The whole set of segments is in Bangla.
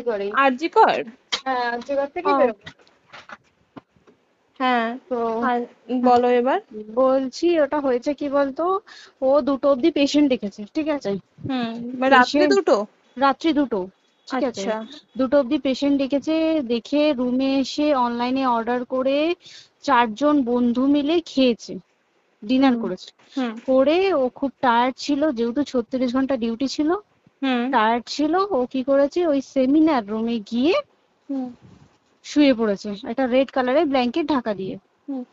করে। আরজি কর। হ্যাঁ, আর্যিকর থেকে ও বেরোবে। হ্যাঁ। তো আর বলো এবার। বলছি ওটা হয়েছে কি বলতো, ও 2টো অব্দি পেশেন্ট দেখেছে, ঠিক আছে। রাত্রি পেশেন্ট দুটো? রাত্রি 2টো, ঠিক আছে। আচ্ছা। 2টো অব্দি পেশেন্ট ডেকেছে, দেখে রুমে এসে অনলাইনে অর্ডার করে 4জন বন্ধু মিলে খেয়েছে, ডিনার হুম করেছে। হুম করে ও খুব টায়ার্ড ছিল, যেহেতু 36 ঘন্টা ডিউটি ছিল, হুম টায়ার্ড ছিল। ও কি করেছে, ওই সেমিনার রুমে গিয়ে হুম শুয়ে পড়েছে একটা রেড কালারের ব্ল্যাঙ্কেট ঢাকা দিয়ে। হুম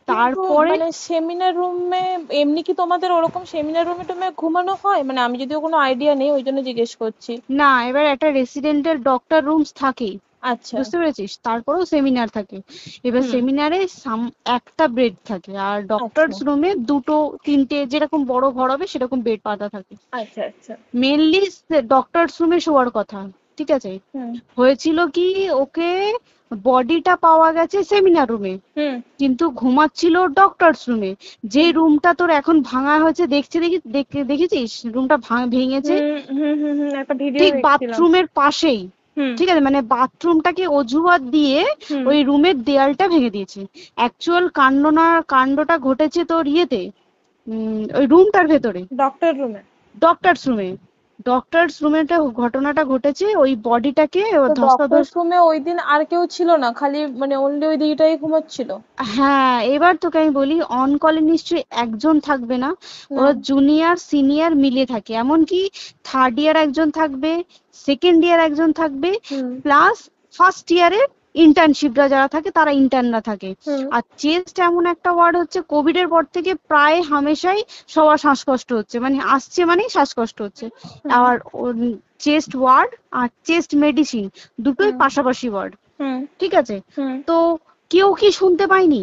কিন্তু তারপরে মানে সেমিনার রুমে এমনি কি তোমাদের ওরকম সেমিনার রুমে টুমে ঘুমানো হয়? মানে আমি যদিও কোনো আইডিয়া নেই, ওই জন্য জিজ্ঞেস করছি। না, এবার একটা রেসিডেন্টাল ডক্টর রুমস থাকেই, আচ্ছা। বুঝতে পেরেছিস, তারপরেও সেমিনার থাকে। এবার হুম। সেমিনারে একটা বেড থাকে, আর আচ্ছা ডক্টরস রুমে 2টো 3টে যেরকম বড় ঘর হবে সেরকম বেড পাতা থাকে। আচ্ছা আচ্ছা। মেনলি ডক্টরস রুমে শোয়ার কথা, ঠিক আছে। হুম হয়েছিল কি, ওকে বডিটা পাওয়া গেছে সেমিনার রুমে, হুম কিন্তু ঘুমাচ্ছিল ডক্টরস রুমে। যে হুম রুমটা তোর এখন ভাঙা হয়েছে, দেখেছিস রুমটা ভেঙেছে, একটা ভিডিও ঠিক দেখছিলাম। বাথরুমের পাশেই, হুম ঠিক আছে, মানে বাথরুমটাকে অজুহাত দিয়ে হুম ওই রুমের দেয়ালটা ভেঙে দিয়েছে। অ্যাকচুয়াল কাণ্ডটা ঘটেছে তোর ইয়েতে, ওই রুমটার ভেতরে, ডক্টর রুমে? ডক্টরস রুমে। ডক্টরস রুমে ঘটনাটা ঘটেছে, ওই বডিটাকে তো ডক্টর ধস্তাধস্তি। রুমে ওই দিন আর কেউ ছিল না, খালি মানে অনলি ওই দিদিটাই ঘুমাচ্ছিল? হ্যাঁ, এবার তোকে আমি বলি, অন কলে নিশ্চয়ই একজন থাকবে না, না। ওরা জুনিয়র সিনিয়র মিলিয়ে থাকে, এমনকি থার্ড ইয়ার একজন থাকবে, সেকেন্ড ইয়ার একজন থাকবে, হুম প্লাস ফার্স্ট ইয়ারের ইন্টার্নশিপরা যারা থাকে তারা ইন্টার্নরা থাকে। হুম আর চেস্ট এমন একটা ওয়ার্ড হচ্ছে, কোভিড এর পর থেকে প্রায় হামেশাই সবার শ্বাসকষ্ট হচ্ছে, মানে আসছে মানেই শ্বাসকষ্ট হচ্ছে। হুম আর চেস্ট ওয়ার্ড আর চেস্ট মেডিসিন দুটোই হুম পাশাপাশি ওয়ার্ড, হুম ঠিক আছে। হুম তো কেউ কি শুনতে পায়নি?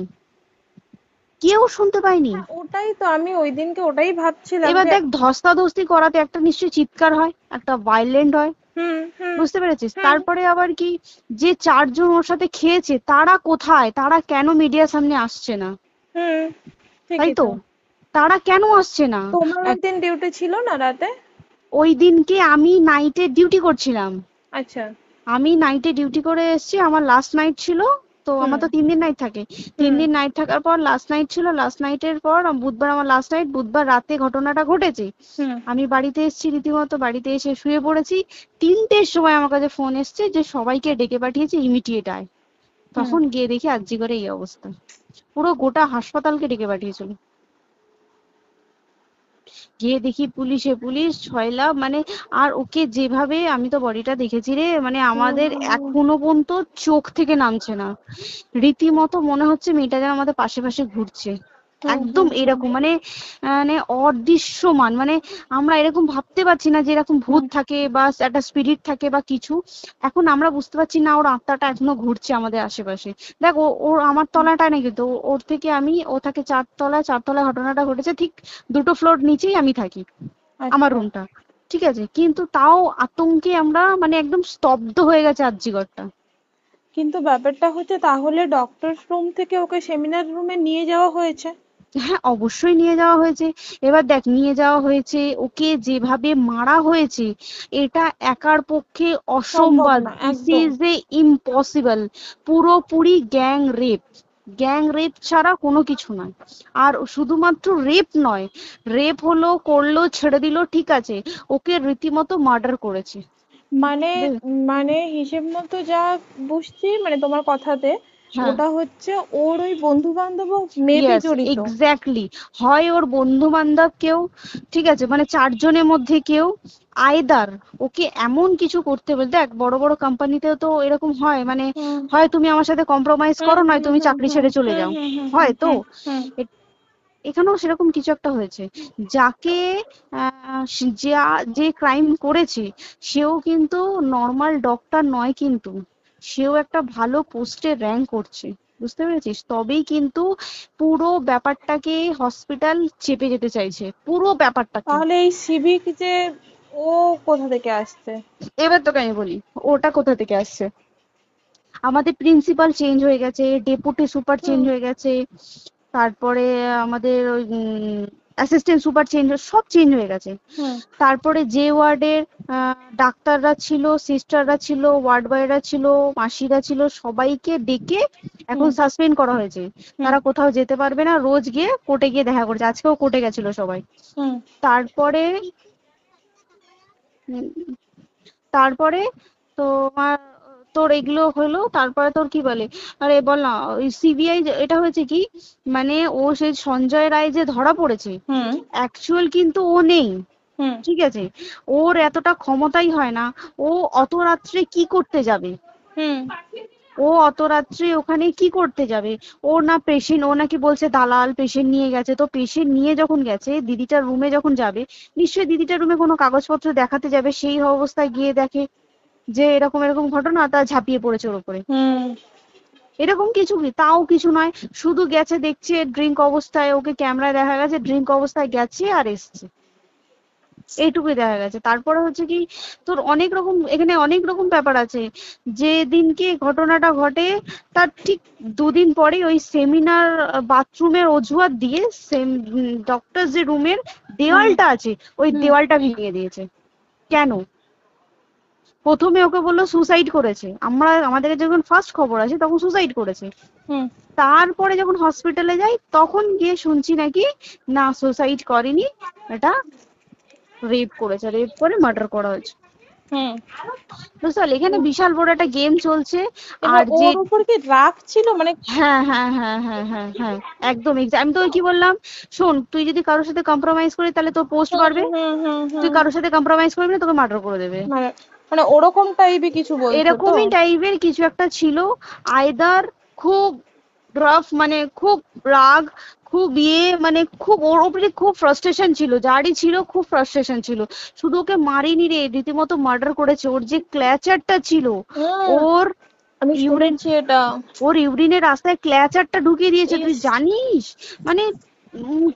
কেউ শুনতে পায়নি। হ্যাঁ, ওটাই তো আমি ওই দিনকে ওটাই ভাবছিলাম এবার যে। দেখ, ধস্তাধস্তি করাতে একটা নিশ্চয়ই চিৎকার হয়, একটা ভাইলেন্ট হয়, হুম হুম বুঝতে পেরেছিস। হুম তারপরে আবার কি, যে 4জন ওর সাথে খেয়েছে তারা কোথায়, তারা কেন মিডিয়ার সামনে আসছে না? হুম তাই ঠিকই তো, তো। তারা কেন আসছে না? তোমার ওই এক- দিন ডিউটি ছিল না রাতে? ওই দিনকে আমি নাইটে ডিউটি করছিলাম। আচ্ছা। আমি নাইটে ডিউটি করে এসেছি, আমার লাস্ট নাইট ছিল। তো আমার হুম তো 3 দিন নাইট থাকে, তিন হুম দিন নাইট থাকার পর লাস্ট নাইট ছিল, লাস্ট নাইটের পর বুধবার আমার লাস্ট নাইট, বুধবার রাতে ঘটনাটা ঘটেছে। হুম আমি বাড়িতে এসেছি, রীতিমতো বাড়িতে এসে শুয়ে পড়েছি। 3টের সময় আমার কাছে ফোন এসছে যে সবাইকে ডেকে পাঠিয়েছে, ইমিডিয়েট আয়। হুম তখন গিয়ে দেখি আরজি করে এই অবস্থা, পুরো গোটা হাসপাতালকে ডেকে পাঠিয়েছিল। গিয়ে দেখি পুলিশ ছয়লা, মানে, আর ওকে যেভাবে, আমি তো বডিটা দেখেছি রে, মানে হুম আমাদের হুম হুম এখনো পর্যন্ত চোখ থেকে নামছে না। রীতিমতো মনে হচ্ছে মেয়েটা যেন আমাদের পাশে পাশে ঘুরছে, হুম একদম হুম হুম এরকম, মানে মানে অদৃশ্যমান, মানে আমরা এরকম ভাবতে পারছি না যে এরকম ভূত হুম থাকে বা একটা স্পিরিট থাকে বা কিছু। এখন আমরা বুঝতে পারছি না, ওর আত্মাটা এখনো ঘুরছে আমাদের আশেপাশে। দেখ, ওর আমার তলাটায় নাকি, তো ওর থেকে ও থাকে 4 তলায়, 4 তলায় ঘটনাটা ঘটেছে, ঠিক 2টো ফ্লোর নিচেই আমি থাকি, আমার আচ্ছা। রুমটা, ঠিক আছে। কিন্তু তাও আতঙ্কে আমরা মানে একদম স্তব্ধ হয়ে গেছে আরজিকরটা। কিন্তু ব্যাপারটা হচ্ছে, তাহলে ডক্টর রুম থেকে ওকে সেমিনার রুমে নিয়ে যাওয়া হয়েছে? হ্যাঁ, অবশ্যই নিয়ে যাওয়া হয়েছে। এবার দেখ, নিয়ে যাওয়া হয়েছে, ওকে যেভাবে মারা হয়েছে এটা একার পক্ষে সম্ভব অসম্ভব, না দিস একদম। Is a impossible. পুরোপুরি গ্যাং রেপ, গ্যাং রেপ ছাড়া কোনো কিছু নয়। আর শুধুমাত্র রেপ নয়, রেপ হলো, করলো, ছেড়ে দিল, ঠিক আছে, ওকে রীতিমতো মার্ডার করেছে। মানে মানে হিসেব মতো যা বুঝছি মানে তোমার কথাতে, হ্যাঁ, ওটা হচ্ছে ওর ওই বন্ধু বান্ধবও মেবি ইয়েস, জড়িত। এক্স্যাক্টলি। হয় ওর বন্ধু বান্ধব কেউ, ঠিক আছে, মানে 4জনের মধ্যে কেউ, আইদার ওকে এমন কিছু করতে বলতে। দেখ, বড় বড় কোম্পানিতেও তো এরকম হয়, মানে হুম হয় তুমি আমার সাথে কম্প্রোমাইজ হুম করো, নয় হুম তুমি হুম চাকরি হুম ছেড়ে চলে হুম যাও, হুম হুম হুম হয় তো। হুম হুম এ- এখানেও সেরকম কিছু একটা হয়েছে। যাকে যে ক্রাইম করেছে সেও কিন্তু নর্মাল ডক্টর নয়, কিন্তু সেও একটা ভালো পোস্টে র্যাঙ্ক করছে, বুঝতে পেরেছিস, তবেই কিন্তু পুরো ব্যাপারটাকে হসপিটাল চেপে যেতে চাইছে, পুরো ব্যাপারটাকে। তাহলে এই সিভিক যে, ও কোথা থেকে আসছে? এবার তোকে আমি বলি ওটা কোথা থেকে আসছে। আমাদের প্রিন্সিপাল চেঞ্জ হয়ে গেছে, ডেপুটি সুপার চেঞ্জ হুম হয়ে গেছে, তারপরে আমাদের ওই অ্যাসিস্ট্যান্ট সুপার চেঞ্জ, সব চেঞ্জ হয়ে গেছে। হুম তারপরে যে ওয়ার্ডের ডাক্তাররা ছিল, সিস্টাররা ছিল, ওয়ার্ড বয়রা ছিল, মাসিরা ছিল, সবাইকে ডেকে এখন হুম সাসপেন্ড করা হয়েছে। হুম তারা কোথাও যেতে পারবে না, রোজ গিয়ে কোর্টে গিয়ে দেখা করছে। আজকেও কোর্টে গেছিল সবাই। হুম তারপরে উম, তারপরে তোমার তোর এগুলো হলো, তারপরে তোর কি বলে, আরে বল না, ওই সিবিআই এটা হয়েছে কি, মানে ও সেই সঞ্জয় রায় যে ধরা পড়েছে, হুম অ্যাকচুয়াল কিন্তু ও নেই, হুম ঠিক আছে? ওর এতটা ক্ষমতাই হয় না। ও অত রাত্রে কি করতে যাবে? হুম ও অত রাত্রে ওখানে কি করতে যাবে? ওর না পেশেন্ট, ও নাকি বলছে দালাল পেশেন্ট নিয়ে গেছে। তো পেশেন্ট নিয়ে যখন গেছে, দিদিটার রুমে যখন যাবে, নিশ্চয়ই দিদিটার রুমে কোনো কাগজপত্র দেখাতে যাবে, সেই অবস্থায় গিয়ে দেখে যে এরকম এরকম ঘটনা, তা ঝাঁপিয়ে পড়েছে ওর উপরে। হুম এরকম কিছু কি, তাও কিছু নয়, শুধু গেছে, দেখছে ড্রিঙ্ক অবস্থায়, ওকে ক্যামেরায় দেখা গেছে ড্রিঙ্ক অবস্থায় গেছে আর এসছে, এইটুকুই দেখা গেছে। তারপরে হচ্ছে কি, তোর অনেক রকম এখানে অনেক রকম ব্যাপার আছে। যে দিনকে ঘটনাটা ঘটে, তার ঠিক দুদিন পরে ওই সেমিনার বাথরুমের অজুহাত দিয়ে সেম ডক্টর যে রুমের হুম দেওয়ালটা আছে, ওই হুম দেওয়ালটা ভেঙে দিয়েছে। কেন? প্রথমে ওকে বললো সুসাইড করেছে, আমাদের যখন ফার্স্ট খবর আছে তখন সুসাইড করেছে। হুম তারপরে যখন হসপিটালে যাই তখন গিয়ে শুনছি নাকি না, সুসাইড করেনি, এটা রেপ করেছে, রেপ করে মার্ডার করা হয়েছে। হুম বুঝতে পারলি, এখানে বিশাল বড় একটা গেম চলছে। এবার আর যে ওর উপর কি রাগ ছিল মানে? হ্যাঁ হ্যাঁ হ্যাঁ হ্যাঁ হ্যাঁ হ্যাঁ, একদম আমি তোকে কি বললাম, শোন, তুই যদি কারোর সাথে কম্প্রোমাইজ করিস তাহলে তোর পোস্ট হুম বাড়বে, হুম হুম তুই হুম কারোর সাথে কম্প্রোমাইজ করবি না, তোকে মার্ডার করে দেবে। মানে মানে ওরকম টাইপই কিছু বলছো তো? এরকমই টাইপের কিছু একটা ছিল। আইদার খুব রাফ, মানে খুব রাগ, খুব মানে খুব ওর উপরে খুব ফ্রাস্ট্রেশন ছিল, যারই ছিল খুব ফ্রাস্ট্রেশন ছিল। শুধু ওকে মারিনি রে, রীতিমতো মার্ডার করেছে। ওর যে ক্ল্যাচারটা ছিল, হুম ওর আমি ইউরিন, শুনেছি এটা। ওর ইউরিনের রাস্তায় ক্ল্যাচারটা ঢুকিয়ে দিয়েছে, তুই ইস, জানিস? মানে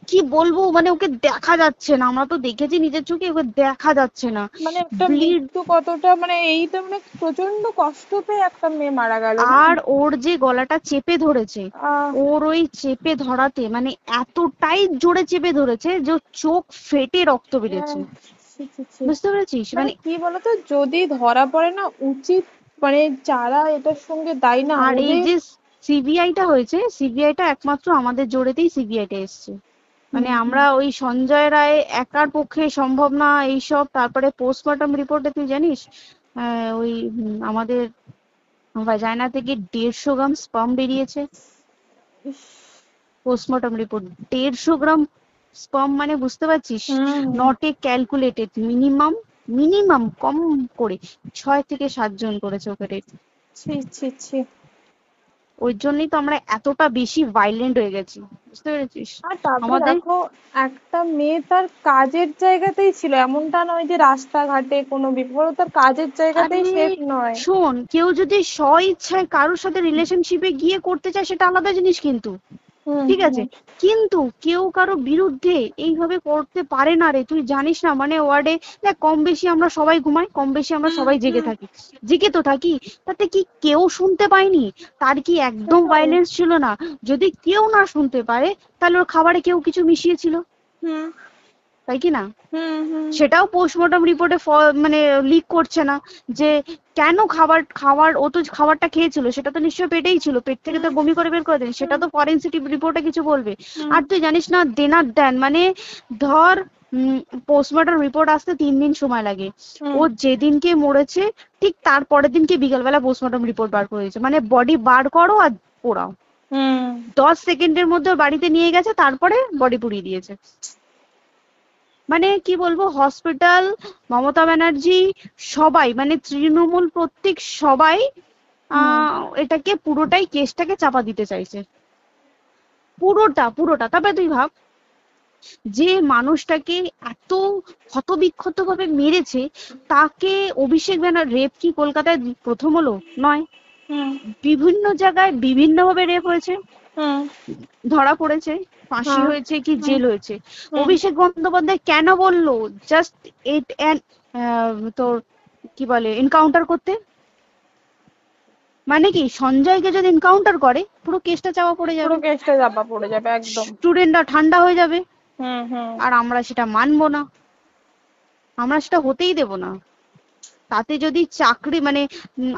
কি বলবো, মানে ওকে দেখা যাচ্ছে না, আমরা তো দেখেছি নিজের চোখে, ওকে দেখা যাচ্ছে না, মানে একটা ব্লিড। মৃত্যু কতটা, মানে এই তো মানে প্রচন্ড কষ্ট পেয়ে একটা মেয়ে মারা গেল না? আর ওর যে গলাটা চেপে ধরেছে, আহ ওর ওই চেপে ধরাতে মানে এতটাই জোরে চেপে ধরেছে যে ওর চোখ ফেটে রক্ত বেরিয়েছে। আহ, ছি, ছি, ছি। বুঝতে পেরেছিস মানে মানে? কি বলতো, যদি ধরা পড়ে না, উচিত মানে যারা এটার সঙ্গে দায়ী না আর এই ওদের। যে সিবিআইটা হয়েছে, সিবিআইটা একমাত্র আমাদের জোরেতেই সিবিআইটা এসছে। হুম মানে হুম আমরা ওই সঞ্জয় রায় একার পক্ষে সম্ভব না এইসব। তারপরে পোস্টমর্টম রিপোর্টে তুই জানিস, ওই আমাদের ভাজাইনা থেকে 150 গ্রাম স্পার্ম বেরিয়েছে। ইস, পোস্টমর্টম রিপোর্ট, 150 গ্রাম স্পার্ম, মানে বুঝতে পারছিস? হুম not a calculated, minimum, minimum কম করে 6 থেকে 7 জন করেছে ওকে rape। ছি ছি ছি। ওই জন্যই তো আমরা এতটা বেশি ভাইলেন্ট হয়ে গেছি, বুঝতে পেরেছিস? আর তারপরে আমাদের, দেখো, একটা মেয়ে তার কাজের জায়গাতেই ছিল, এমনটা নয় যে রাস্তাঘাটে কোনো বিপদ, ও তার কাজের আরে জায়গাতেই সেফ নয়। শোন, কেউ যদি স্ব ইচ্ছায় কারোর সাথে রিলেশনশিপে গিয়ে করতে চায় সেটা আলাদা জিনিস কিন্তু, হুম ঠিক হুম আছে? কিন্তু কেউ কারো বিরুদ্ধে এইভাবে করতে পারে না রে, তুই জানিস না? মানে ওয়ার্ডে দেখ, কম বেশি আমরা সবাই ঘুমাই, কম বেশি আমরা হুম সবাই জেগে হুম থাকি, জেগে তো থাকি। তাতে কি কেউ শুনতে পায়নি? তার কি একদম সেটাই। ভাইলেন্স ছিল না? যদি কেউ না শুনতে পারে, তাহলে ওর খাবারে কেউ কিছু মিশিয়েছিল, হুম তাই কি না? হুম হুম সেটাও পোস্টমর্টম রিপোর্টে মানে লিক করছে না, যে কেন খাবার খাবার ও তো খাবারটা খেয়েছিল, সেটা তো নিশ্চয়ই পেটেই ছিল, পেট থেকে তো হুম বমি করে বের করে দেন, সেটা হুম তো ফরেনসিক রিপোর্টে কিছু বলবে। হুম আর তুই জানিস না, দেনার দেন মানে, ধর পোস্টমর্টম রিপোর্ট আসতে 3 দিন সময় লাগে। হুম ও যেদিনকে মরেছে ঠিক তার পরের দিনকে বিকালবেলা পোস্টমর্টম রিপোর্ট বার করে দিয়েছে, মানে বডি বার করো আর পোড়াও, হুম 10 সেকেন্ডের মধ্যে ওর বাড়িতে নিয়ে গেছে, তারপরে বডি পুড়িয়ে দিয়েছে। মানে কি বলবো, হসপিটাল, মমতা ব্যানার্জি, সবাই মানে তৃণমূল প্রত্যেক সবাই হুম এটাকে পুরোটাই কেসটাকে চাপা দিতে চাইছে, পুরোটা পুরোটা। তবে তুই ভাব, যে মানুষটাকে এত ক্ষতবিক্ষত ভাবে মেরেছে, তাকে অভিষেক ব্যানার, রেপ কি কলকাতায় প্রথম হলো? নয়, হুম বিভিন্ন জায়গায় বিভিন্ন ভাবে রেপ হয়েছে, হুম ধরা পড়েছে, ফাঁসি হ্যাঁ হয়েছে কি হুম জেল হয়েছে। হুম অভিষেক বন্দ্যোপাধ্যায় কেন বললো জাস্ট ইট অ্যান, তোর কি বলে, এনকাউন্টার করতে? মানে কি, সঞ্জয়কে যদি এনকাউন্টার করে পুরো কেসটা চাপা পড়ে পুরো যাবে, কেসটা চাপা পড়ে যাবে একদম। স্টুডেন্টরা ঠান্ডা হয়ে যাবে। হুম হুম আর আমরা সেটা মানবো না, আমরা সেটা হতেই দেব না। তাতে যদি চাকরি মানে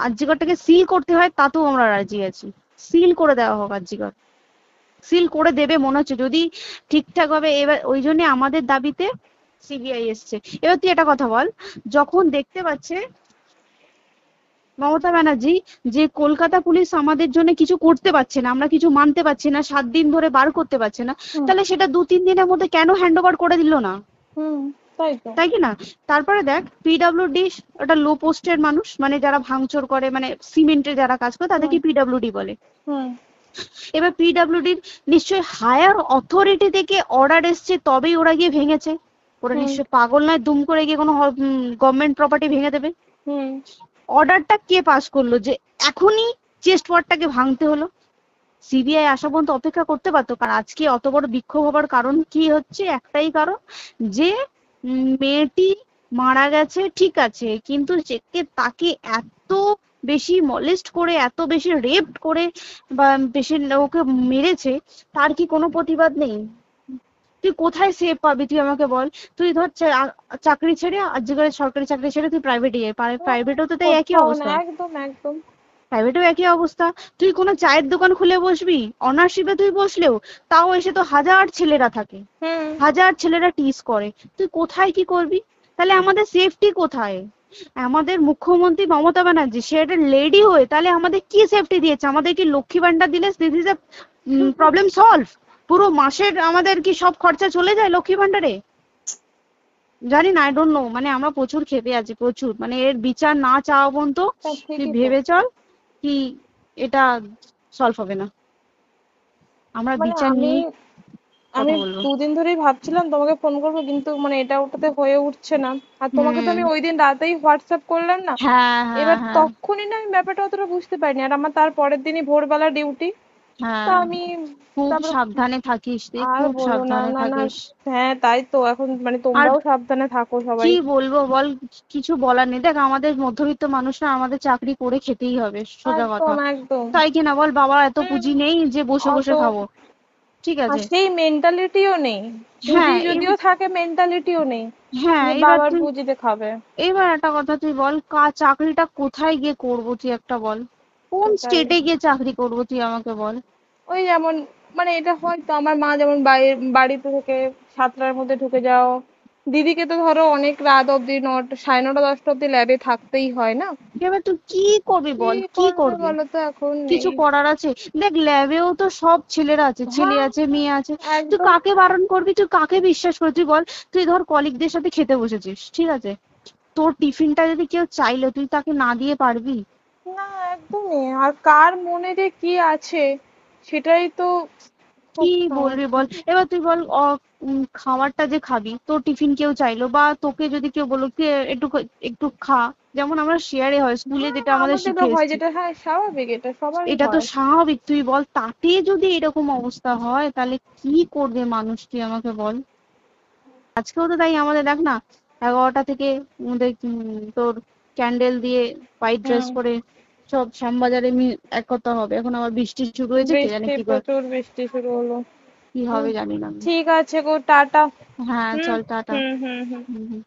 আরজিকরটাকে সিল করতে হয় তাতেও আমরা রাজি আছি, সিল করে দেওয়া হোক আরজিকর, সিল করে দেবে মনে হচ্ছে যদি ঠিকঠাক ভাবে। এবার ওই জন্য আমাদের দাবিতে সিবিআই এসছে। এবার তুই একটা কথা বল, যখন দেখতে পাচ্ছে মমতা ব্যানার্জি যে কলকাতা পুলিশ আমাদের জন্য কিছু করতে পারছে না, আমরা কিছু মানতে পারছি না, 7 দিন ধরে বার করতে পারছে না, হুম তাহলে সেটা 2-3 দিনের মধ্যে কেন হ্যান্ড ওভার করে দিল না? হুম তাই তো। তাই কি না? তারপরে দেখ পিডব্লিউডি ওটা লো পোস্টের মানুষ, মানে যারা ভাঙচুর করে, মানে সিমেন্টের যারা কাজ করে তাদেরকে হুম পিডব্লিউডি বলে। হুম এবার পিডব্লিউডির নিশ্চয়ই হায়ার অথরিটি থেকে অর্ডার এসছে তবেই ওরা গিয়ে ভেঙেছে। ওরা হুম নিশ্চয়ই পাগল নয় দুম করে গিয়ে কোনো গভর্নমেন্ট প্রপার্টি ভেঙে দেবে। হুম অর্ডারটা কে পাস করলো যে এখনই চেস্ট ওয়ার্ডটাকে ভাঙতে হলো? সিবিআই আসা পর্যন্ত অপেক্ষা করতে পারতো। কারণ আজকে অত বড় বিক্ষোভ হবার কারণ কি হচ্ছে, একটাই কারণ যে মেয়েটি মারা গেছে ঠিক আছে, কিন্তু তাকে এত বেশি মলেস্ট করে, এত বেশি রেপ করে বা বেশি ওকে মেরেছে, তার কি কোনো প্রতিবাদ নেই? তুই কোথায় সেফ পাবি তুই আমাকে বল? তুই ধর চাকরি ছেড়ে, আজকের সরকারি চাকরি ছেড়ে তুই প্রাইভেটে যাই, প্রাইভেটেও তো তাই একই কোথাও না, অবস্থা, একদম একদম। প্রাইভেটেও একই অবস্থা। তুই কোনো চায়ের দোকান খুলে বসবি, অনার্সশিপে তুই বসলেও তাও এসে তো হাজার ছেলেরা থাকে, হুম হাজার ছেলেরা টিজ করে, তুই কোথায় কি করবি? তাহলে আমাদের সেফটি কোথায়? আমাদের মুখ্যমন্ত্রী মমতা ব্যানার্জি সে একটা লেডি হয়ে তাহলে আমাদের কি সেফটি দিয়েছে? আমাদের কি লক্ষ্মী ভান্ডার দিলে this is a problem solve? পুরো মাসের আমাদের কি সব খরচা চলে যায় লক্ষ্মী ভান্ডারে? জানি না, আই ডোন্ট নো, মানে আমরা প্রচুর ক্ষেপে আছি, প্রচুর, মানে এর বিচার না চাওয়া পর্যন্ত তা তুই ঠিকই তো। ভেবে চল কি এটা সলভ হবে না। আমরা মানে বিচার আমি নিয়ে আমি কথা বলবো। 2 দিন ধরেই ভাবছিলাম তোমাকে ফোন করবো, কিন্তু মানে এটা ওটাতে হয়ে উঠছে না। আর তোমাকে তো হুম। আমি ওই দিন রাতেই হোয়াটসঅ্যাপ করলাম না। হ্যাঁ হ্যাঁ এবার হ্যাঁ। তখনই না আমি ব্যাপারটা অতটা বুঝতে পারিনি, আর আমার তার পরের দিনই ভোরবেলা ডিউটি। তা হ্যাঁ, আমি খুব তারপর সাবধানে থাকিস রে, আর খুব বলো না, সাবধানে না না। থাকিস। হ্যাঁ তাই তো, এখন মানে আর তোমরাও সাবধানে থাকো কি সবাই। বলবো বল, কিছু বলার নেই। দেখ আমাদের মধ্যবিত্ত মানুষরা আমাদের চাকরি করে খেতেই হবে, সোজা কথা। একদম একদম। তাই কিনা বল, বাবার এত হুম পুঁজি নেই যে বসে অত, বসে খাবো, ঠিক আর আছে? সেই মেন্টালিটিও নেই। পুঁজি হ্যাঁ যদিও থাকে, মেন্টালিটিও নেই হ্যাঁ, যে এবার বাবার তুই, পুঁজিতে খাবে। এবার একটা কথা তুই বল, চাকরিটা কোথায় গিয়ে করবো তুই একটা বল? কোন সেটাই। স্টেটে গিয়ে চাকরি করবো তুই আমাকে বল? ওই যেমন, মানে এটা হয়তো আমার মা যেমন বাড়িতে থেকে 7টার মধ্যে ঢুকে যাও, দিদিকে তো ধরো অনেক রাত অব্দি 9টা, 9:30, 10টা অব্দি ল্যাবে থাকতেই হয় না। এবার তুই কি করবি কি বল, কি করবে করবি? বলো তো, এখন নেই। কিছু করার আছে? দেখ ল্যাবেও তো সব ছেলেরা আছে, ছেলে হ্যাঁ আছে মেয়ে আছে। তুই একদম। কাকে বারণ করবি, তুই কাকে বিশ্বাস করবি তুই বল? তুই ধর কলিগদের সাথে খেতে বসেছিস, ঠিক আছে, তোর টিফিনটা যদি কেউ চাইলো তুই তাকে না দিয়ে পারবি? না একদমই, আর কার মনে যে কি আছে সেটাই তো কি খুব বলবি সমস্যা। বল? এবার তুই বল খাবারটা যে খাবি, তোর টিফিন কেউ চাইলো বা তোকে যদি কেউ বললো কে একটু একটু খা, যেমন আমরা শেয়ারে হয় স্কুলে হ্যাঁ যেটা আমাদের আমাদেরও শিখে হয়, এসেছি, যেটা হ্যাঁ স্বাভাবিক, এটা সবারই এটা তো হয়। স্বাভাবিক। তুই বল তাতে যদি এরকম অবস্থা হয় তাহলে কি করবে মানুষ, তুই আমাকে বল? আজকেও তো তাই আমাদের দেখ না, 11টা থেকে আমাদের তোর ক্যান্ডেল দিয়ে হোয়াইট ড্রেস হুম। পরে সব শ্যামবাজারে একতা হবে। এখন আবার বৃষ্টি শুরু হয়েছে, কে জানে বৃষ্টি, কি প্রচুর বৃষ্টি শুরু হলো। কি হুম, হবে জানি না আমি। ঠিক আছে গো, টাটা। হ্যাঁ হুম চল টাটা। হুম হুম হুম। হুম হুম।